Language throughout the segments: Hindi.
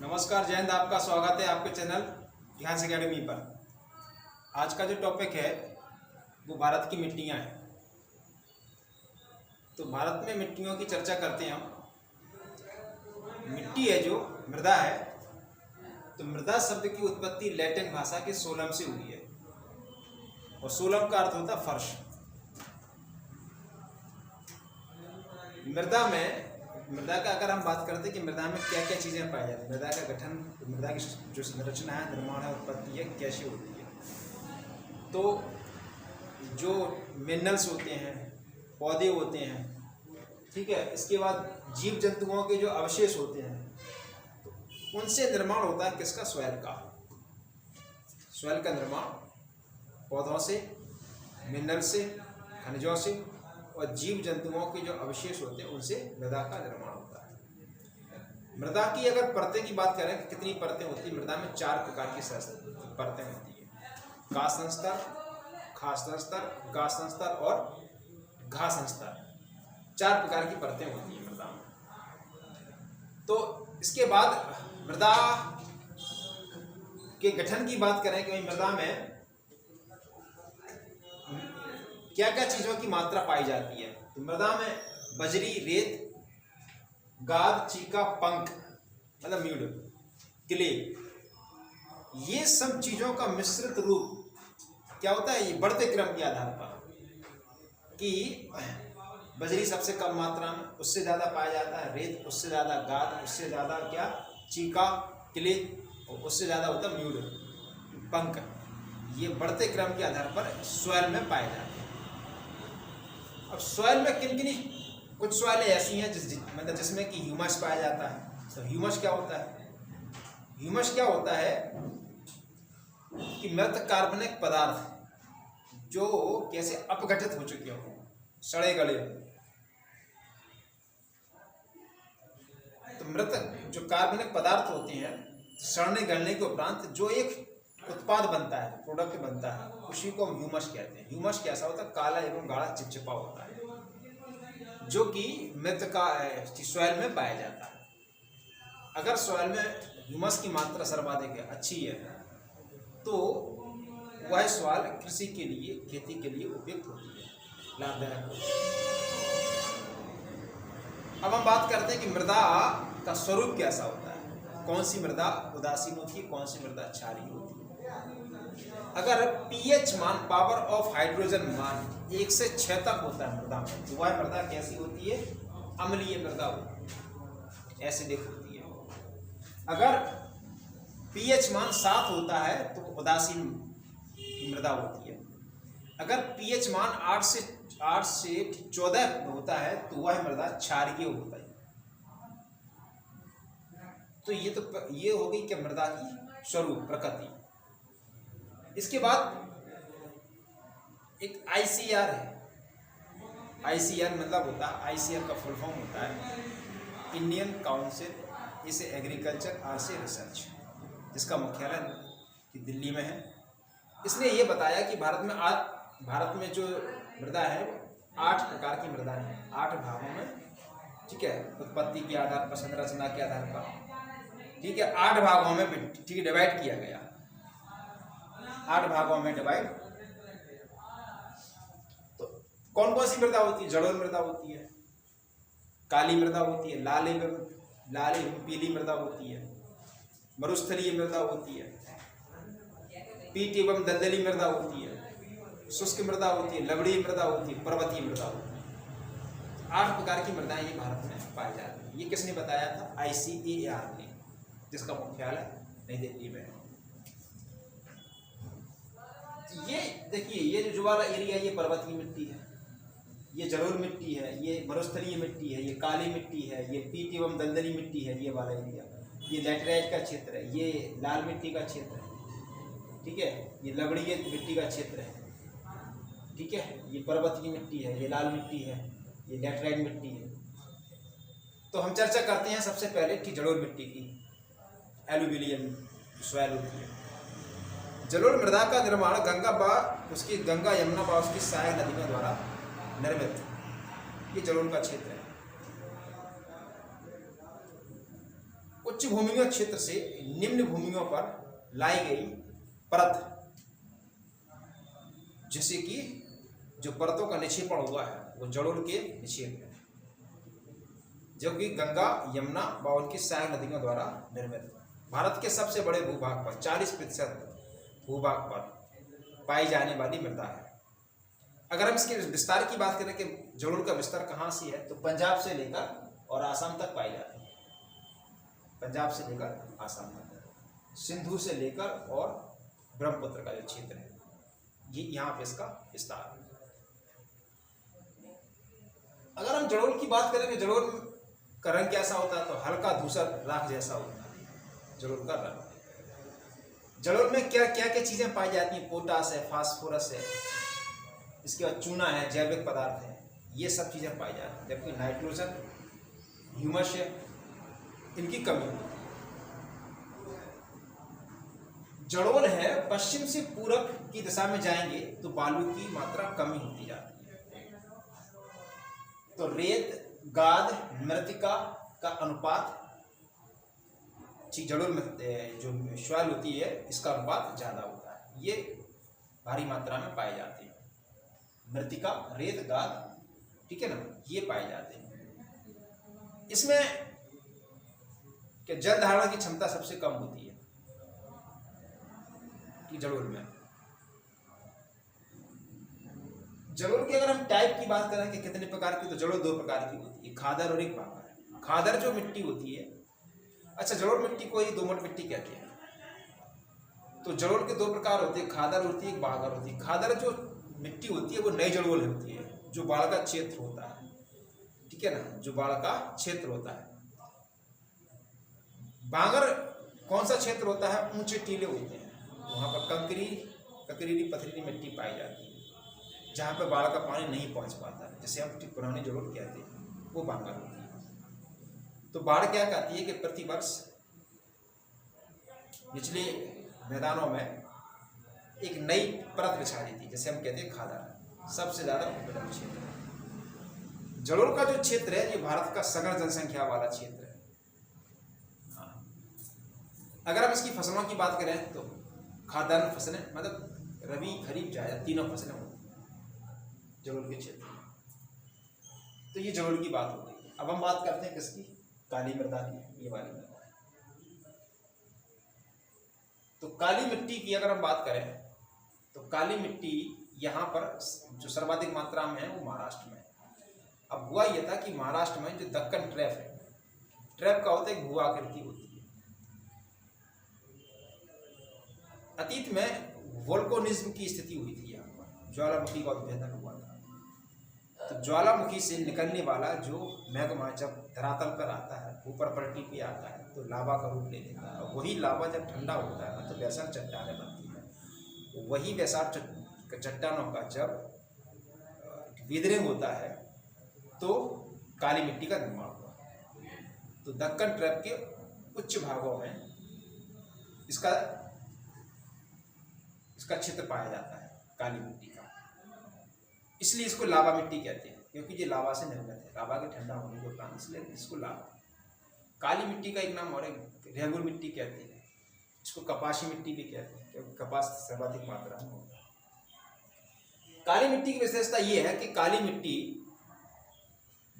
नमस्कार, जय हिंद। आपका स्वागत है आपके चैनल ध्यान एकेडमी पर। आज का जो टॉपिक है वो भारत की मिट्टियाँ हैं। तो भारत में मिट्टियों की चर्चा करते हैं हम। मिट्टी है जो मृदा है, तो मृदा शब्द की उत्पत्ति लैटिन भाषा के सोलम से हुई है और सोलम का अर्थ होता है फर्श। मृदा का अगर हम बात करते हैं कि मृदा में क्या क्या चीज़ें पाई जाती हैं, मृदा का गठन, मृदा की जो संरचना है, निर्माण है, उत्पत्ति है, कैसे होती है। तो जो मिनरल्स होते हैं, पौधे होते हैं, ठीक है, इसके बाद जीव जंतुओं के जो अवशेष होते हैं, तो उनसे निर्माण होता है किसका? सॉइल का। सॉइल का निर्माण पौधों से, मिनरल से, खनिजों से और जीव जंतुओं के जो अवशेष होते हैं उनसे मृदा का निर्माण होता है। मृदा की अगर परतें की बात करें, कितनी परतें होती है मृदा में? 4 प्रकार की परतें होती है। काष्ठ स्तर, खाद्य स्तर, गाद स्तर और घास स्तर। 4 प्रकार की परतें होती है मृदा में। तो इसके बाद मृदा के गठन की बात करें कि मृदा में क्या क्या चीज़ों की मात्रा पाई जाती है, तो मृदा में बजरी, रेत, गाद, चीका, पंख मतलब म्यूड, क्ले, ये सब चीज़ों का मिश्रित रूप क्या होता है? ये बढ़ते क्रम के आधार पर कि बजरी सबसे कम मात्रा में, उससे ज़्यादा पाया जाता है रेत, उससे ज़्यादा गाद, उससे ज़्यादा क्या चीका, क्ले, और उससे ज़्यादा होता है म्यूड, पंख। ये बढ़ते क्रम के आधार पर सॉइल में पाए जाते हैं। अब सॉइल में कुछ सॉइलें ऐसी हैं मतलब जिसमें कि ह्यूमस पाया जाता है। तो ह्यूमस क्या होता है? ह्यूमस क्या होता है कि मृत कार्बनिक पदार्थ जो कैसे अपघटित हो चुके हों, सड़े गले हों। तो मृत जो कार्बनिक पदार्थ होते हैं, सड़ने गलने के उपरांत जो एक उत्पाद बनता है, प्रोडक्ट बनता है, उसी को हम ह्यूमस कहते हैं। ह्यूमस कैसा होता है? काला एवं गाढ़ा चिपचिपा होता है, जो कि मृत का सॉइल में पाया जाता है। अगर सॉइल में ह्यूमस की मात्रा सर्वाधिक है, अच्छी है, तो वह सॉइल कृषि के लिए, खेती के लिए उपयुक्त होती है, लाभदायक होती है। अब हम बात करते हैं कि मृदा का स्वरूप कैसा होता है। कौन सी मृदा उदासीन होती है, कौन सी मृदा क्षारीय होती है। अगर पीएच मान, पावर ऑफ हाइड्रोजन मान 1 से 6 तक होता है मृदा में, तो वह मृदा कैसी होती है? अम्लीय मृदा होती है, एसिडिक होती है। अगर पीएच मान 7 होता है तो उदासीन मृदा होती है। अगर पीएच मान 8 से 14 होता है तो वह मृदा क्षारीय होता है। तो ये हो गई कि मृदा की स्वरूप, प्रकृति। इसके बाद एक आईसीआर है। आईसीआर मतलब होता है, आईसीआर का फुल फॉर्म होता है इंडियन काउंसिल इसे एग्रीकल्चर आर्ट्स रिसर्च, जिसका मुख्यालय दिल्ली में है। इसने ये बताया कि भारत में जो मृदा है 8 प्रकार की मृदा है, 8 भागों में, ठीक है, उत्पत्ति के आधार पर, संरचना के आधार पर, ठीक है, 8 भागों में, ठीक है, डिवाइड किया गया। 8 भागों में डिवाइड। तो कौन कौन सी मृदा होती है? जलोढ़ मृदा होती है, काली मृदा होती है, लाल एवं पीली मृदा होती है, मरुस्थलीय मृदा होती है, पीट एवं दलदली मृदा होती है, शुष्क मृदा होती है, लवणीय मृदा होती है, पर्वतीय मृदा होती है। 8 प्रकार की मृदाएं ये भारत में पाई जाती है। ये किसने बताया था? आईसीएआर ने, जिसका मुख्यालय नई दिल्ली में है। ये देखिए, ये जो वाला एरिया, ये पर्वतीय मिट्टी है, ये जलोढ़ मिट्टी है, ये मरुस्थलीय मिट्टी है, ये काली मिट्टी है, ये पीट एवं दलदली मिट्टी है, ये वाला एरिया, ये लैटेराइट का क्षेत्र है, ये लाल मिट्टी का क्षेत्र है, ठीक है, ये लवणीय मिट्टी का क्षेत्र है, ठीक है, ये पर्वतीय मिट्टी है, ये लाल मिट्टी है, ये लैटेराइट मिट्टी है। तो हम चर्चा करते हैं सबसे पहले कि जलोढ़ मिट्टी की, एलुविलियन सॉइल होती है। जलोढ़ मृदा का निर्माण गंगा यमुना व उसकी सहायक नदियों द्वारा निर्मित, ये जलोढ़ का क्षेत्र है। कुछ उच्च भूमिगत क्षेत्र से निम्न भूमियों पर लाई गई परत, जैसे कि जो परतों का निक्षेपण हुआ है वो जड़ोल के निक्षेप है, जो कि गंगा, यमुना व उनकी सहायक नदियों द्वारा निर्मित भारत के सबसे बड़े भूभाग पर 40% भूभाग पर पाई जाने वाली मृदा है। अगर हम इसके विस्तार की बात करें कि जड़ोल का विस्तार कहाँ से है, तो पंजाब से लेकर और आसाम तक पाई जाती है। पंजाब से लेकर आसाम तक, सिंधु से लेकर और ब्रह्मपुत्र का जो क्षेत्र है, ये यहाँ पे इसका विस्तार है। अगर हम जड़ोल की बात करें कि जड़ोल का रंग कैसा होता है, तो हल्का धूसर राख जैसा होता है जड़ोल का रंग। जड़ोल में क्या क्या क्या चीजें पाई जाती हैं? पोटास है, फास्फोरस है, इसके बाद चूना है, जैविक पदार्थ है, ये सब चीजें पाई जाती हैं। जबकि नाइट्रोजन, ह्यूमस है, इनकी कमी होती है। जड़ोल है पश्चिम से पूरब की दिशा में जाएंगे तो बालू की मात्रा कमी होती जाती है। तो रेत, गाद, मृत्तिका का अनुपात जड़ोल में जो शैवाल होती है इसका अनुपात ज्यादा होता है, ये भारी मात्रा में पाए जाते हैं। मृत्तिका, रेत, गाद, ठीक है ना, ये पाए जाते हैं। इसमें क्या जल धारण की क्षमता सबसे कम होती है कि जड़ोल में। जड़ोल की अगर हम टाइप की बात करें कि कितने प्रकार की, तो जड़ोल 2 प्रकार की होती है, खादर और एक बागर। खादर जो मिट्टी होती है, अच्छा जड़ोल मिट्टी को ही दोमट मिट्टी कहते हैं। तो जड़ोल के 2 प्रकार होते हैं, खादर होती है, एक बागर होती है। खादर जो मिट्टी होती है वो नई जड़ोल होती है, जो बाढ़ का क्षेत्र होता है, ठीक है ना, जो बाढ़ का क्षेत्र होता है। बागर कौन सा क्षेत्र होता है? ऊंचे टीले होते हैं, वहां पर ककरीली पथरीली मिट्टी पाई जाती है, जहाँ पे बाढ़ का पानी नहीं पहुंच पाता है, जिसे हम पुरानी जड़ोल कहते हैं, वो बांगर होती है। तो बाढ़ क्या कहती है कि प्रतिवर्ष निचले मैदानों में एक नई परत बिछा दी थी, जैसे हम कहते हैं खादर, सबसे ज्यादा उपजाऊ क्षेत्र है। जड़ोल का जो क्षेत्र है ये भारत का सघन जनसंख्या वाला क्षेत्र है। अगर हम इसकी फसलों की बात करें तो खाद्यान्न फसलें, मतलब रबी, खरीफ, जायद, तीनों फसलें होती हैं जड़ोल के क्षेत्र में। तो ये जड़ोल की बात हो गई। अब हम बात करते हैं किसकी? काली मृदा की, ये वाली मृदा। तो काली मिट्टी की अगर हम बात करें तो काली मिट्टी यहाँ पर जो सर्वाधिक मात्रा में है वो महाराष्ट्र में है। अब हुआ यह था कि महाराष्ट्र में जो दक्कन ट्रैप है, ट्रैप का होता है एक भू आकृति होती है। अतीत में वोल्केनिज्म की स्थिति हुई थी, यहाँ पर ज्वालामुखी का उद्भेदन हुआ था। तो ज्वालामुखी से निकलने वाला जो मैग्मा जब धरातल पर आता है, ऊपर पलटी पे आता है, तो लावा का रूप ले लेता है। वही लावा जब ठंडा होता है तो वैसा चट्टानें बनती है। वही वैसा चट्टानों का जब विदरिंग होता है तो काली मिट्टी का निर्माण हुआ। तो दक्कन ट्रैप के उच्च भागों में इसका क्षेत्र पाया जाता है काली मिट्टी का, इसलिए इसको लावा मिट्टी कहते हैं, क्योंकि ये लावा से निर्मित है, लावा के ठंडा होने के कारण, इसलिए इसको लावा। काली मिट्टी का एक नाम और रेगुर मिट्टी कहते हैं, इसको कपासी मिट्टी भी कहते हैं, क्योंकि कपास सर्वाधिक मात्रा में होता है। काली मिट्टी की विशेषता ये है कि काली मिट्टी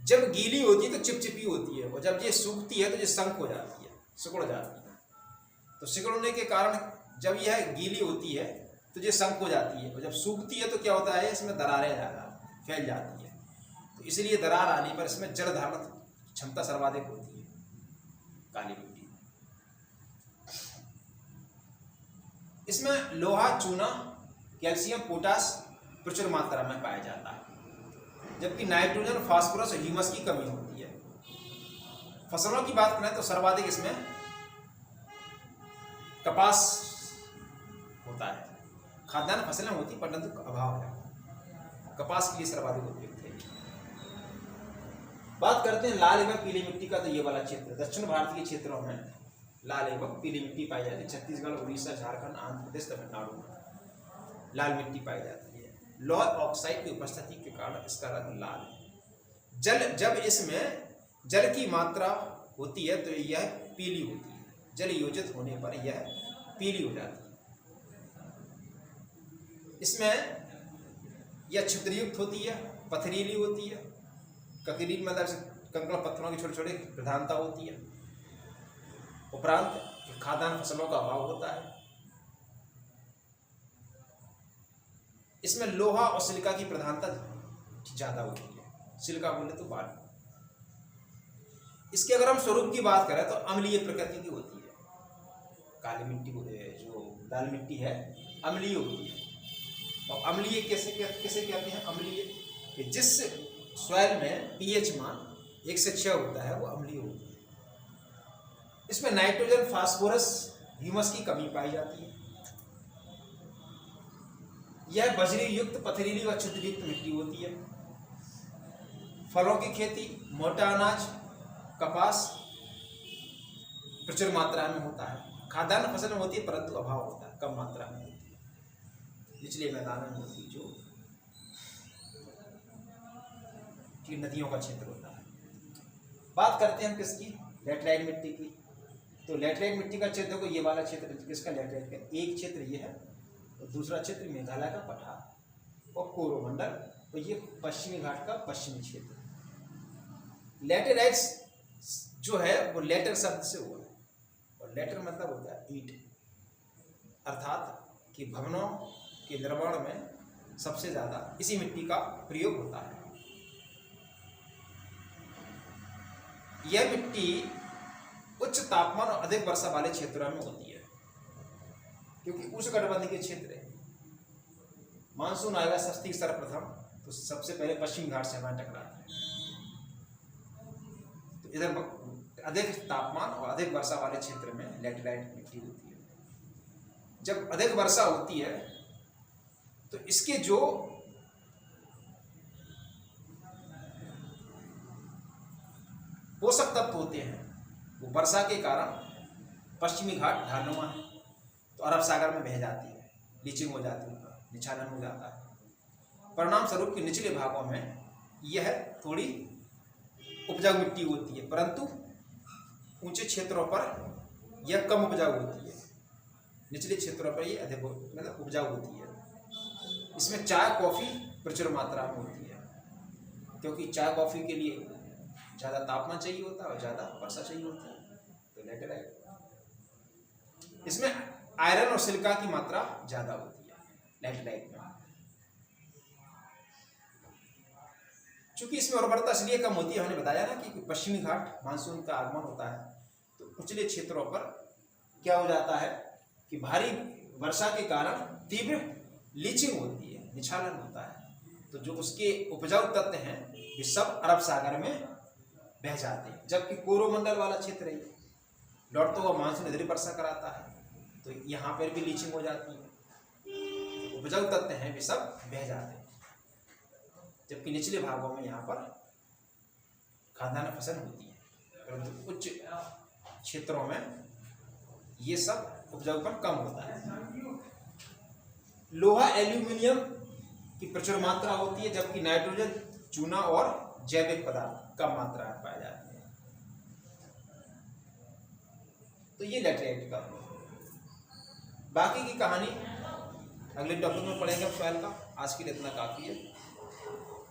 जब गीली होती है तो चिपचिपी होती है, और जब ये सूखती है तो ये संक हो जाती है, सिकुड़ जाती है। तो सिकुड़ने के कारण जब यह गीली होती है तो ये संक हो जाती है, और जब सूखती है तो क्या होता है, इसमें दरारें ज़्यादा फैल जाती है। तो इसलिए दरार आने पर इसमें जल धारण क्षमता सर्वाधिक होती है काली मिट्टी। इसमें लोहा, चूना, कैल्शियम, पोटास प्रचुर मात्रा में पाया जाता है, जबकि नाइट्रोजन, फास्फोरस और ह्यूमस की कमी होती है। फसलों की बात करें तो सर्वाधिक इसमें कपास होता है। खाद्यान्न फसलें होती परंतु अभाव है, कपास के लिए सर्वाधिक उपयुक्त है। बात करते हैं लाल एवं पीली मिट्टी का, तो ये वाला क्षेत्र दक्षिण भारत के क्षेत्रों में लाल एवं पीली मिट्टी पाई जाती है। छत्तीसगढ़, उड़ीसा, झारखंड, आंध्र प्रदेश, तमिलनाडु में लाल मिट्टी पाई जाती है। लौह ऑक्साइड की उपस्थिति के कारण इसका रंग लाल है। जब इसमें जल की मात्रा होती है तो यह पीली होती है, जल योजित होने पर यह पीली हो जाती है। इसमें यह छिद्रयुक्त होती है, पथरीली होती है। ककरील मतलब कंकड़ पत्थरों की छोटे छोटे प्रधानता होती है। उपरांत खाद्यान्न फसलों का अभाव होता है। इसमें लोहा और सिलिका की प्रधानता ज्यादा होती है। सिलिका बोले तो बालू। इसके अगर हम स्वरूप की बात करें तो अम्लीय प्रकृति की होती है। काली मिट्टी जो लाल मिट्टी है अम्लीय होती है। और अम्लीय कैसे कहते हैं? अम्लीय कि जिस सॉइल में पीएच मान 1 से 6 होता है वो अम्लीय होती है। इसमें नाइट्रोजन, फास्फोरस, ह्यूमस की कमी पाई जाती है। यह बजरी युक्त, पथरीली व छिद्रयुक्त मिट्टी होती है। फलों की खेती, मोटा अनाज, कपास प्रचुर मात्रा में होता है। खाद्यान्न फसल में होती है परंतु अभाव होता है, कम मात्रा में होती है। निचले मैदानों में होती जो नदियों का क्षेत्र होता है। बात करते हैं हम किसकी? लैटराइट मिट्टी की। तो लैटराइट मिट्टी का क्षेत्र को ये वाला क्षेत्र किसका? लैटराइट का। एक क्षेत्र ये है और दूसरा क्षेत्र मेघालय का पठार और कोरोमंडल, तो ये पश्चिमी घाट का पश्चिमी क्षेत्र। लैटेराइट्स जो है वो लेटर शब्द से हुआ है और लेटर मतलब होता है ईंट, अर्थात कि भवनों के निर्माण में सबसे ज्यादा इसी मिट्टी का प्रयोग होता है। यह मिट्टी उच्च तापमान और अधिक वर्षा वाले क्षेत्रों में होती है, क्योंकि उष्णकटिबंधीय के क्षेत्र है। मानसून आएगा सर्वप्रथम तो सबसे पहले पश्चिमी घाट से हमारे टकराता है। तो इधर अधिक तापमान और अधिक वर्षा वाले क्षेत्र में लैटेराइट मिट्टी होती है। जब अधिक वर्षा होती है तो इसके जो पोषक तत्व होते हैं वो वर्षा के कारण पश्चिमी घाट ढालनुमा है तो अरब सागर में बह जाती है, लीचिंग हो जाती है, निछालन हो जाता है। परिणाम स्वरूप के निचले भागों में यह थोड़ी उपजाऊ मिट्टी होती है, परंतु ऊंचे क्षेत्रों पर यह कम उपजाऊ होती है। निचले क्षेत्रों पर यह अधिक मतलब उपजाऊ होती है। इसमें चाय कॉफी प्रचुर मात्रा में होती है, क्योंकि चाय कॉफी के लिए ज़्यादा तापमान चाहिए होता है और ज़्यादा वर्षा चाहिए होती है। तो लैटेराइट इसमें आयरन और सिलिका की मात्रा ज़्यादा होती है लैटेराइट में। चूंकि इसमें उर्वरता इसलिए कम होती है, हमने बताया ना कि पश्चिमी घाट मानसून का आगमन होता है तो उचले क्षेत्रों पर क्या हो जाता है कि भारी वर्षा के कारण तीव्र लीचिंग होती है, निछालन होता है। तो जो उसके उपजाऊ तत्व हैं ये सब अरब सागर में बह जाते हैं। जबकि कोरोमंडल वाला क्षेत्र है लौटता हुआ मानसून इधर वर्षा कराता है तो यहाँ पर भी लीचिंग हो जाती है। उपजाऊ तत्व हैं वे सब बह जाते हैं, जबकि निचले भागों में यहाँ पर खाद्यान्न फसल होती है, परंतु उच्च क्षेत्रों में ये सब उपजाऊपन कम होता है। लोहा, एल्यूमिनियम की प्रचुर मात्रा होती है, जबकि नाइट्रोजन, चूना और जैविक पदार्थ कम मात्रा में पाए जाते हैं। तो ये लैटेराइट का। बाकी की कहानी अगले टॉपिक में पढ़ेंगे सॉइल का। आज के लिए इतना काफ़ी है।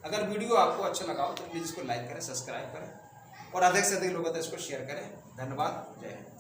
अगर वीडियो आपको अच्छा लगा हो तो प्लीज़ इसको लाइक करें, सब्सक्राइब करें और अधिक से अधिक लोगों तक इसको शेयर करें। धन्यवाद। जय हिंद।